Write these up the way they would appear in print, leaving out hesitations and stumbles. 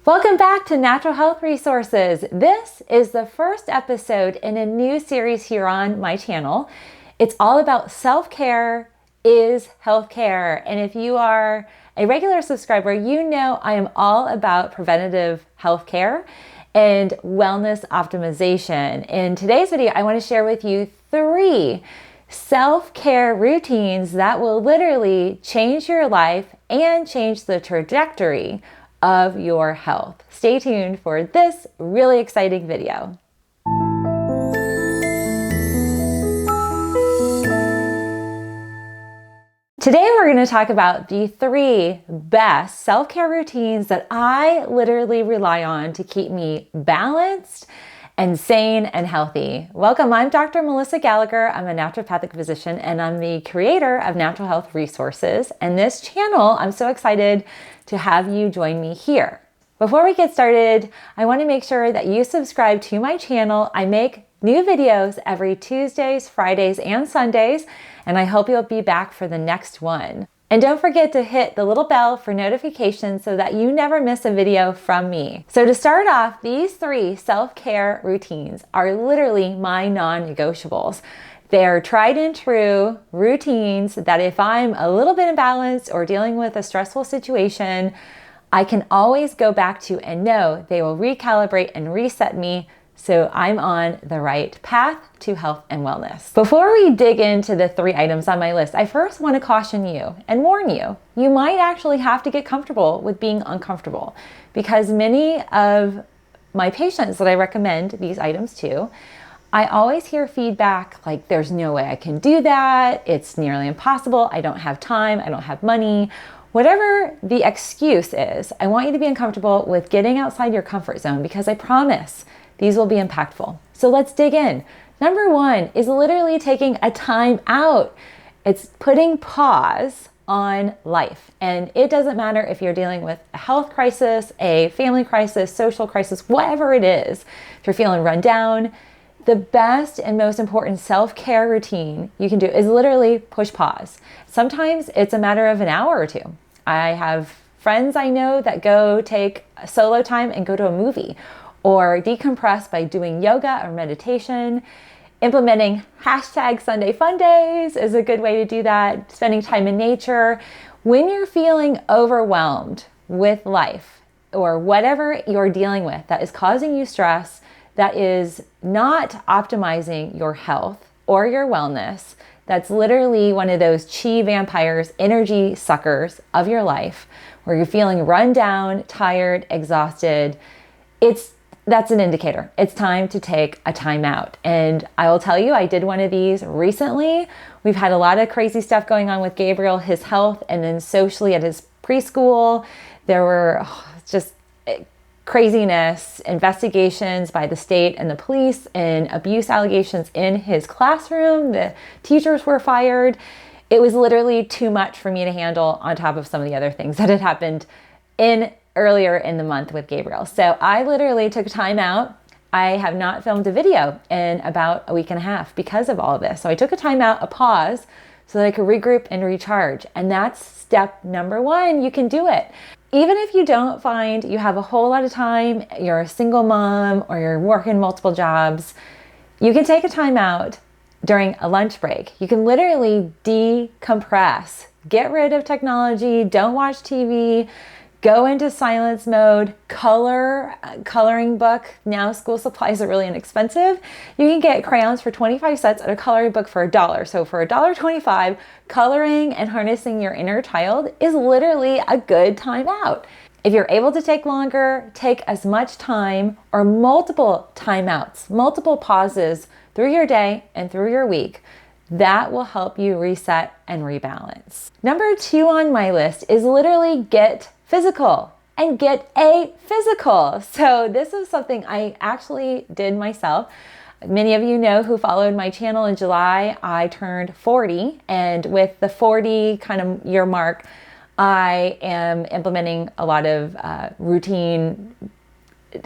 Welcome back to Natural Health Resources. This is the first episode in a new series here on my channel. It's all about self-care is healthcare. And if you are a regular subscriber, you know I am all about preventative healthcare and wellness optimization. In today's video, I want to share with you 3 self-care routines that will literally change your life and change the trajectory of your health. Stay tuned for this really exciting video. Today we're going to talk about the 3 best self-care routines that I literally rely on to keep me balanced and sane and healthy. Welcome, I'm Dr. Melissa Gallagher. I'm a naturopathic physician and I'm the creator of Natural Health Resources. And this channel, I'm so excited to have you join me here. Before we get started, I want to make sure that you subscribe to my channel. I make new videos every Tuesdays, Fridays, and Sundays, and I hope you'll be back for the next one. And don't forget to hit the little bell for notifications so that you never miss a video from me. So to start off, these 3 self-care routines are literally my non-negotiables. They're tried and true routines that if I'm a little bit imbalanced or dealing with a stressful situation, I can always go back to and know they will recalibrate and reset me so I'm on the right path to health and wellness. Before we dig into the 3 items on my list, I first want to caution you and warn you, you might actually have to get comfortable with being uncomfortable, because many of my patients that I recommend these items to, I always hear feedback like, there's no way I can do that, it's nearly impossible, I don't have time, I don't have money. Whatever the excuse is, I want you to be uncomfortable with getting outside your comfort zone, because I promise these will be impactful. So let's dig in. Number 1 is literally taking a time out. It's putting pause on life. And it doesn't matter if you're dealing with a health crisis, a family crisis, social crisis, whatever it is. If you're feeling run down, the best and most important self-care routine you can do is literally push pause. Sometimes it's a matter of an hour or 2. I have friends I know that go take solo time and go to a movie, or decompress by doing yoga or meditation. Implementing #SundayFundays is a good way to do that. Spending time in nature. When you're feeling overwhelmed with life or whatever you're dealing with that is causing you stress, that is not optimizing your health or your wellness, that's literally one of those chi vampires, energy suckers of your life, where you're feeling run down, tired, exhausted, that's an indicator. It's time to take a time out. And I will tell you, I did one of these recently. We've had a lot of crazy stuff going on with Gabriel, his health, and then socially at his preschool. There were just craziness, investigations by the state and the police, and abuse allegations in his classroom. The teachers were fired. It was literally too much for me to handle, on top of some of the other things that had happened earlier in the month with Gabriel. So I literally took time out. I have not filmed a video in about a week and a half because of all of this. So I took a time out, a pause, so that I could regroup and recharge. And that's step number 1. You can do it. Even if you don't find you have a whole lot of time, you're a single mom, or you're working multiple jobs, you can take a time out during a lunch break. You can literally decompress. Get rid of technology, don't watch TV, go into silence mode, coloring book. Now school supplies are really inexpensive. You can get crayons for 25 cents and a coloring book for $1. So for $1.25, coloring and harnessing your inner child is literally a good time out. If you're able to take longer, take as much time or multiple timeouts, multiple pauses through your day and through your week. That will help you reset and rebalance. Number 2 on my list is literally get physical and get a physical. So this is something I actually did myself. Many of you know who followed my channel in July, I turned 40, and with the 40 kind of year mark, I am implementing a lot of routine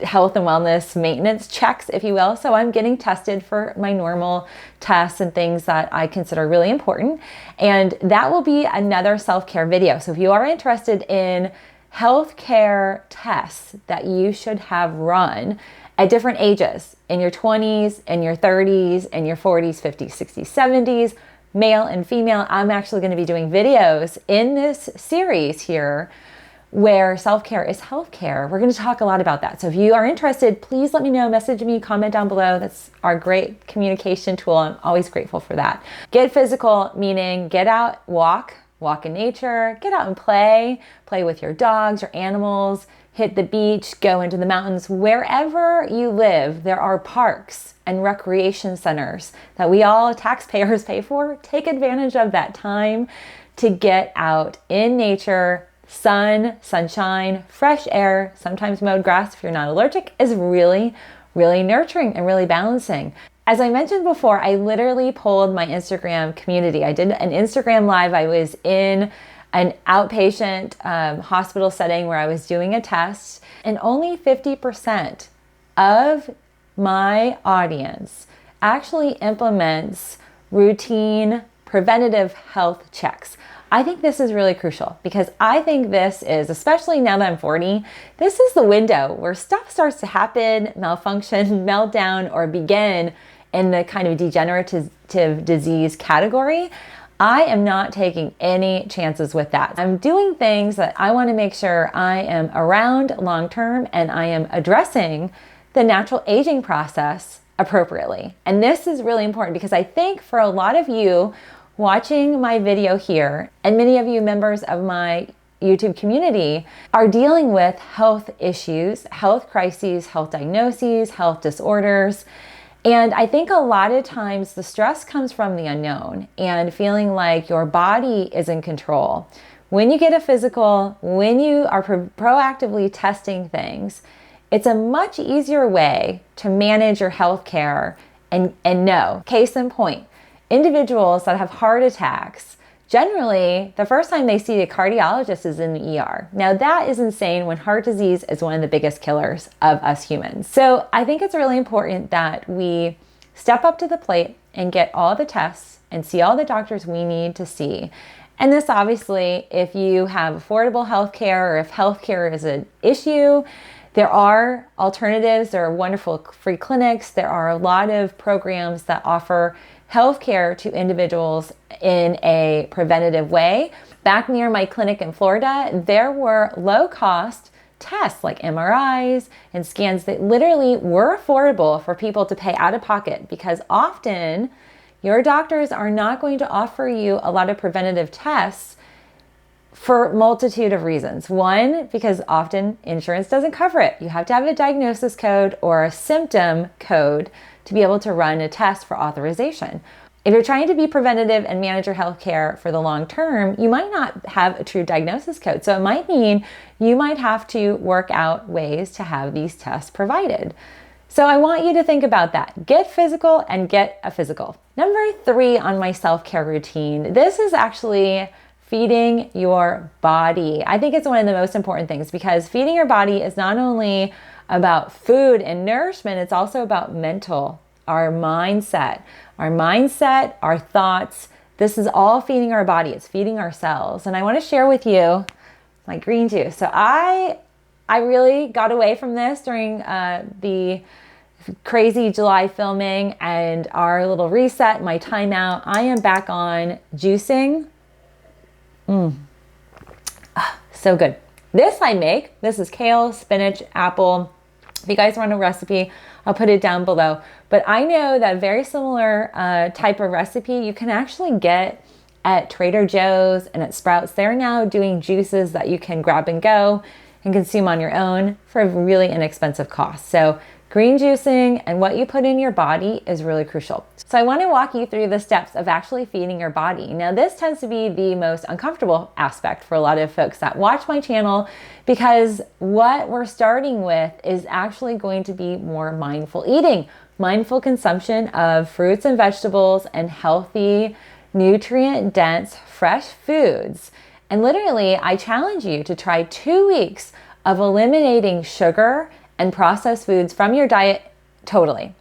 health and wellness maintenance checks, if you will. So I'm getting tested for my normal tests and things that I consider really important. And that will be another self-care video. So if you are interested in healthcare tests that you should have run at different ages, in your 20s, in your 30s, in your 40s, 50s, 60s, 70s, male and female. I'm actually going to be doing videos in this series here where self-care is healthcare. We're going to talk a lot about that. So if you are interested, please let me know, message me, comment down below. That's our great communication tool. I'm always grateful for that. Get physical, meaning get out, walk in nature, get out and play with your dogs, your animals, hit the beach, go into the mountains. Wherever you live, there are parks and recreation centers that we all taxpayers pay for. Take advantage of that time to get out in nature. Sunshine, fresh air, sometimes mowed grass if you're not allergic, is really, really nurturing and really balancing. As I mentioned before, I literally polled my Instagram community. I did an Instagram live. I was in an outpatient hospital setting where I was doing a test, and only 50% of my audience actually implements routine preventative health checks. I think this is really crucial because I think this is, especially now that I'm 40, this is the window where stuff starts to happen, malfunction, meltdown, or begin in the kind of degenerative disease category. I am not taking any chances with that. I'm doing things that I want to make sure I am around long term, and I am addressing the natural aging process appropriately. And this is really important because I think for a lot of you watching my video here, and many of you members of my YouTube community, are dealing with health issues, health crises, health diagnoses, health disorders. And I think a lot of times the stress comes from the unknown and feeling like your body is in control. When you get a physical, when you are proactively testing things, it's a much easier way to manage your health care and know. Case in point, individuals that have heart attacks, generally, the first time they see a cardiologist is in the ER. Now that is insane when heart disease is one of the biggest killers of us humans. So I think it's really important that we step up to the plate and get all the tests and see all the doctors we need to see. And this obviously, if you have affordable healthcare or if healthcare is an issue, there are alternatives. There are wonderful free clinics. There are a lot of programs that offer healthcare to individuals in a preventative way. Back near my clinic in Florida, there were low-cost tests like MRIs and scans that literally were affordable for people to pay out of pocket, because often your doctors are not going to offer you a lot of preventative tests for a multitude of reasons. One, because often insurance doesn't cover it. You have to have a diagnosis code or a symptom code to be able to run a test for authorization. If you're trying to be preventative and manage your health care for the long term, you might not have a true diagnosis code. So it might mean you might have to work out ways to have these tests provided. So I want you to think about that. Get physical and get a physical. Number 3 on my self-care routine. This is actually feeding your body. I think it's one of the most important things, because feeding your body is not only about food and nourishment, it's also about mental, our mindset, our thoughts. This is all feeding our body. It's feeding our cells. And I want to share with you my green juice. So I really got away from this during the crazy July filming and our little reset, my timeout. I am back on juicing. So good. This I make. This is kale, spinach, apple. If you guys want a recipe, I'll put it down below. But I know that very similar type of recipe you can actually get at Trader Joe's and at Sprouts. They're now doing juices that you can grab and go and consume on your own for a really inexpensive cost. So green juicing and what you put in your body is really crucial. So I want to walk you through the steps of actually feeding your body. Now, this tends to be the most uncomfortable aspect for a lot of folks that watch my channel, because what we're starting with is actually going to be more mindful eating, mindful consumption of fruits and vegetables and healthy, nutrient-dense, fresh foods. And literally, I challenge you to try 2 weeks of eliminating sugar and processed foods from your diet totally.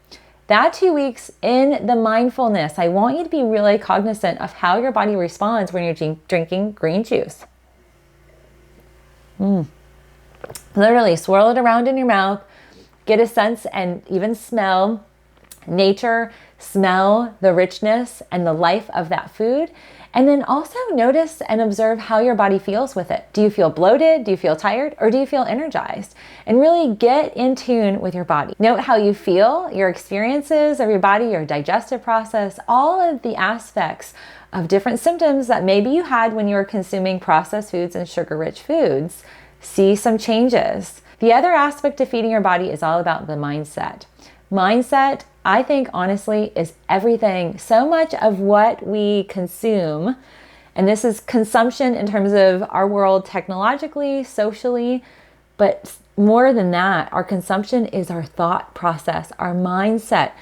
That 2 weeks in the mindfulness, I want you to be really cognizant of how your body responds when you're drinking green juice. Literally swirl it around in your mouth, get a sense and even smell nature, smell the richness and the life of that food. And then also notice and observe how your body feels with it. Do you feel bloated? Do you feel tired? Or do you feel energized? And really get in tune with your body. Note how you feel, your experiences of your body, your digestive process, all of the aspects of different symptoms that maybe you had when you were consuming processed foods and sugar-rich foods. See some changes. The other aspect of feeding your body is all about the mindset. Mindset, I think, honestly, is everything. So much of what we consume, and this is consumption in terms of our world technologically, socially, but more than that, our consumption is our thought process, our mindset.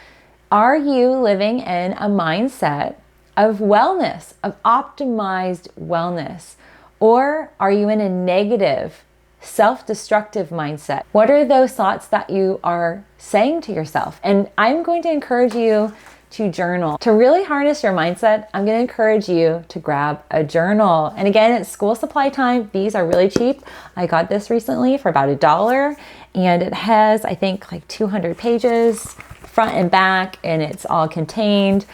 Are you living in a mindset of wellness, of optimized wellness? Or are you in a negative, self-destructive mindset? What are those thoughts that you are saying to yourself? And I'm going to encourage you to journal. To really harness your mindset, I'm going to encourage you to grab a journal. And again, it's school supply time. These are really cheap. I got this recently for about $1, and it has, I think, like 200 pages, front and back, and it's all contained.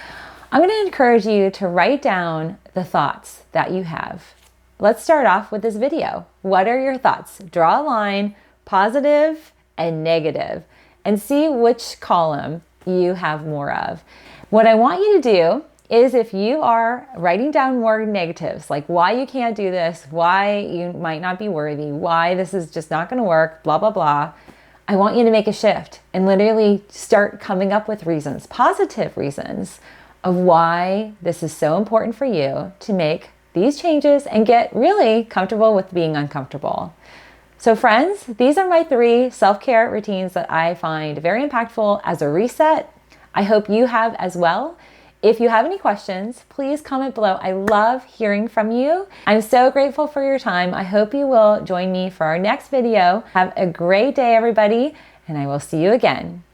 I'm going to encourage you to write down the thoughts that you have. Let's start off with this video. What are your thoughts? Draw a line, positive and negative, and see which column you have more of. What I want you to do is, if you are writing down more negatives, like why you can't do this, why you might not be worthy, why this is just not going to work, blah, blah, blah, I want you to make a shift and literally start coming up with reasons, positive reasons of why this is so important for you to make these changes and get really comfortable with being uncomfortable. So friends, these are my 3 self-care routines that I find very impactful as a reset. I hope you have as well. If you have any questions, please comment below. I love hearing from you. I'm so grateful for your time. I hope you will join me for our next video. Have a great day, everybody, and I will see you again.